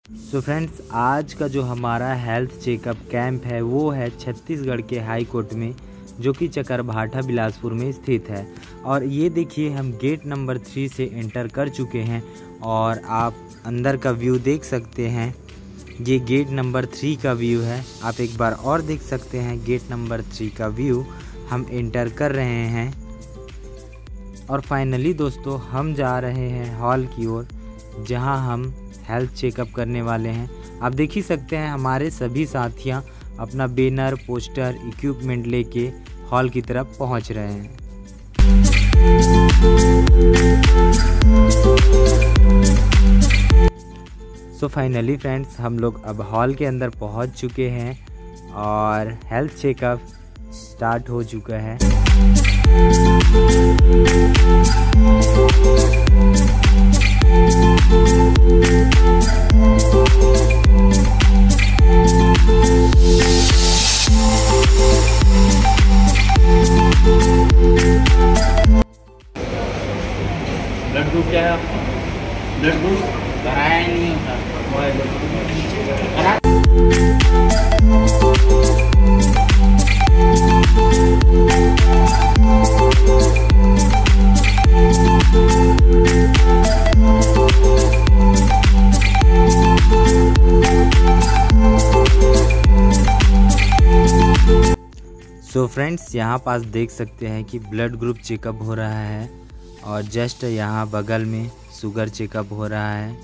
So friends, आज का जो हमारा हेल्थ चेकअप कैंप है वो है छत्तीसगढ़ के हाई कोर्ट में, जो कि चकरभाठा बिलासपुर में स्थित है। और ये देखिए, हम गेट नंबर 3 से एंटर कर चुके हैं और आप अंदर का व्यू देख सकते हैं। ये गेट नंबर 3 का व्यू है। आप एक बार और देख सकते हैं गेट नंबर 3 का व्यू। हम एंटर कर रहे हैं और फाइनली दोस्तों हम जा रहे हैं हॉल की ओर, जहां हम हेल्थ चेकअप करने वाले हैं। आप देख ही सकते हैं हमारे सभी साथियां अपना बैनर, पोस्टर, इक्विपमेंट लेके हॉल की तरफ पहुंच रहे हैं। सो फाइनली फ्रेंड्स, हम लोग अब हॉल के अंदर पहुंच चुके हैं और हेल्थ चेकअप स्टार्ट हो चुका है। ब्लड ग्रुप क्या है आपका? ब्लड ग्रुप कराया ही नहीं होता। सो फ्रेंड्स, यहाँ पास देख सकते हैं कि ब्लड ग्रुप चेकअप हो रहा है और जस्ट यहाँ बगल में शुगर चेकअप हो रहा है।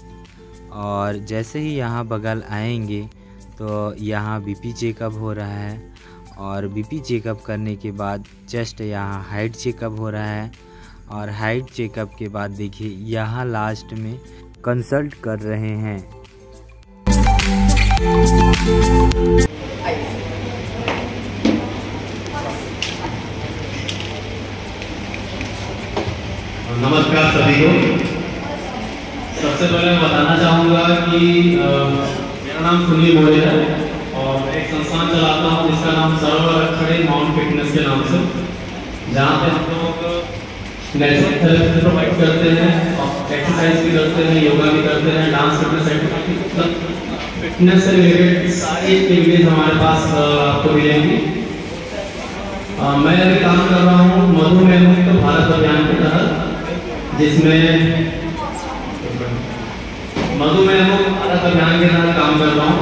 और जैसे ही यहाँ बगल आएंगे तो यहाँ बीपी चेकअप हो रहा है और बीपी चेकअप करने के बाद जस्ट यहाँ हाइट चेकअप हो रहा है। और हाइट चेकअप के बाद देखिए यहाँ लास्ट में कंसल्ट कर रहे हैं। नमस्कार सभी को। सबसे पहले मैं बताना चाहूँगा कि मेरा नाम सुनील मोरे है और मैं एक संस्थान चलाता हूँ जिसका नाम सर्वरक्षण माउंट फिटनेस के नाम से, जहाँ पे हम लोग नेचुरल थेरेपी प्रोवाइड करते हैं, एक्सरसाइज भी करते हैं, योगा भी करते हैं, डांस फिटनेस फिटनेस से रिलेटेड सारी एक्टिविटीज हमारे पास आपको मिलेंगी। मैं अभी काम कर रहा हूँ मधुमेह मुक्त भारत अभियान के तहत, जिसमें मधुमेह मुक्त भारत अभियान के तहत काम कर रहा हूँ,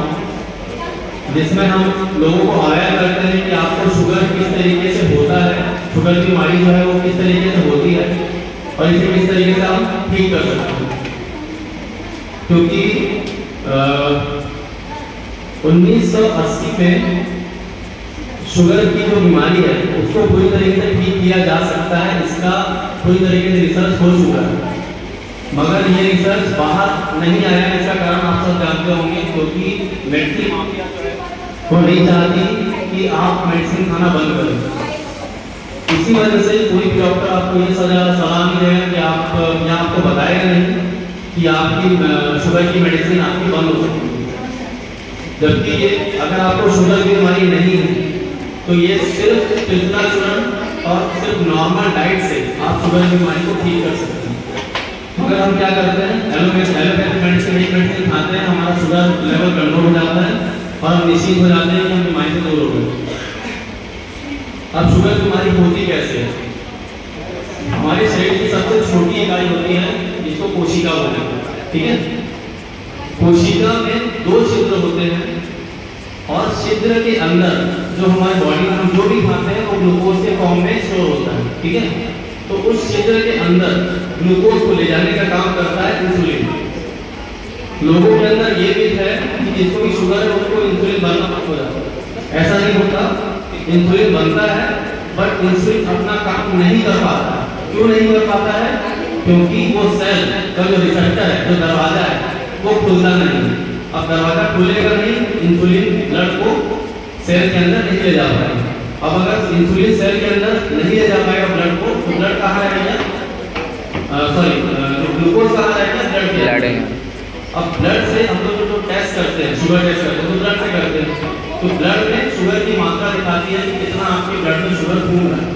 जिसमें हम लोगों को अवेयर करते हैं कि आपको शुगर किस तरीके से होता है, शुगर की बीमारी जो है वो किस तरीके से होती है और इसे किस तरीके से हम ठीक कर सकते हैं। क्योंकि 1980 में शुगर की जो बीमारी है उसको पूरी तरीके से ठीक किया जा सकता है, इसका पूरी तरीके से रिसर्च हो चुका है, मगर ये रिसर्च बाहर नहीं आया। इसका कारण आप सब जानते होंगे, क्योंकि मेडिसिन माफिया जो है वो नहीं चाहती कि आप मेडिसिन खाना बंद करें। इसी वजह से कोई भी डॉक्टर आपको ये सलाह नहीं देगा कि आप या आपको बताएगा नहीं कि आपकी शुगर की मेडिसिन आपकी बंद हो सकती है। जबकि ये अगर आपको शुगर की बीमारी नहीं है तो ये सिर्फ त्रिफला चूर्ण और सिर्फ नॉर्मल डाइट से आप शुगर की बीमारी को ठीक कर सकते हैं। मगर हम क्या करते हैं, एलोपैथिक मेडिसिन खाते हैं, हमारा शुगर लेवल कंट्रोल हो जाता है और हम निश्चिंत हो जाते हैं कि हम बीमारी से दूर हो गए। अब शुगर की बीमारी होती कैसे है? हमारे शरीर की सबसे छोटी इकाई होती है जिसको कोशिका बोलते हैं, ठीक है। कोशिका में 2 छिद्र होते हैं और छिद्र के अंदर जो हमारे बॉडी में हम जो भी खाते हैं वो ग्लूकोज के फॉर्म में स्टोर होता है, ठीक है। तो उस छिद्र के अंदर ग्लूकोज को ले जाने का काम करता है इंसुलिन। लोगों के अंदर ये मिथ है कि जिसको भी शुगर है उसको इंसुलिन बनना मत हो जाता है। ऐसा नहीं होता, इंसुलिन बनता है बट इंसुलिन अपना काम नहीं कर पाता। क्यों नहीं कर पाता है? क्योंकि वो सेल का जो रिसेप्टर है, जो दरवाजा है, वो खुलता नहीं। अब दरवाजा खुलेगा नहीं, इंसुलिन ब्लड को सेल के अंदर नहीं ले जा पाएगा। अब अगर इंसुलिन सेल के अंदर नहीं ले जा पाएगा ब्लड को, तो ब्लड कहाँ रहेगा? ग्लूकोज कहाँ रहेगा? ब्लड में। अब ब्लड से हम लोग जो टेस्ट करते हैं, शुगर टेस्ट करते हैं, तो ब्लड से करते हैं, तो ब्लड में शुगर की मात्रा दिखाती है कि कितना आपके ब्लड में शुगर घूम रहा है।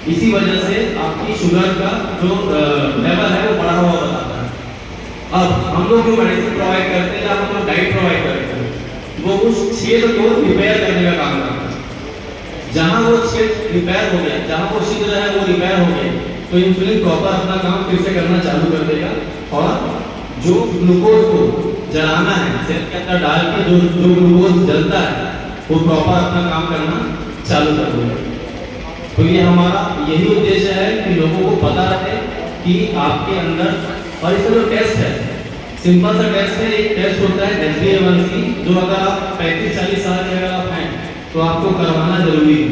इसी वजह से आपकी शुगर का जो लेवल है वो बढ़ा हुआ बताता है। अब हम लोग जो मेडिसिन प्रोवाइड करते हैं, आप लाइट प्रोवाइड करते हैं, वो उस छेद को रिपेयर करने का काम करता है। जहां वो छेद रिपेयर हो गया, जहां वो छिद्र है वो रिपेयर हो गया, तो इंसुलिन प्रॉपर अपना काम फिर से करना चालू कर देगा और जो ग्लूकोज को जलाना है सेल के अंदर डाल के जो ग्लूकोज जलता है वो प्रॉपर अपना काम करना चालू कर देगा। तो ये हमारा यही उद्देश्य है कि लोगों को पता रहे कि आपके अंदर, और इसका जो टेस्ट है सिंपल सा टेस्ट है, एक टेस्ट होता है HbA1c, जो अगर आप 35-40 साल के अगर आप हैं तो आपको करवाना जरूरी है,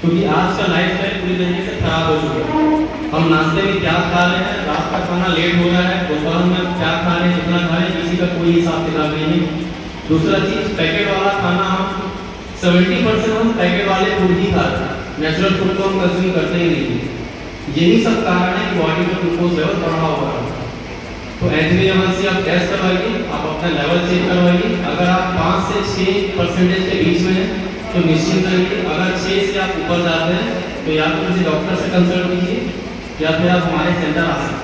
क्योंकि आज का लाइफ स्टाइल पूरी तरीके से खराब हो चुका है। हम नाश्ते में क्या खा रहे हैं, रात का खाना लेट हो रहा है, दोपहर में क्या खा रहे हैं, कितना खा रहे हैं, किसी का कोई हिसाब किताब नहीं है। दूसरा चीज, पैकेट वाला खाना हम 70% हम पैकेट वाले फूड ही खा रहे हैं, नेचुरल फूड को हम कंज्यूम करते ही नहीं। यही सब कारण है कि बॉडी में ग्लूकोज लेवल बढ़ा हुआ है। तो HbA1c आप टेस्ट करवाइए, आप अपना लेवल चेक करवाइए। अगर आप 5 से 6% के बीच में हैं तो निश्चिंत रहिए। अगर 6 से आप ऊपर जाते हैं तो या तो किसी डॉक्टर से कंसल्ट कीजिए या फिर आप हमारे सेंटर आ सकते हैं।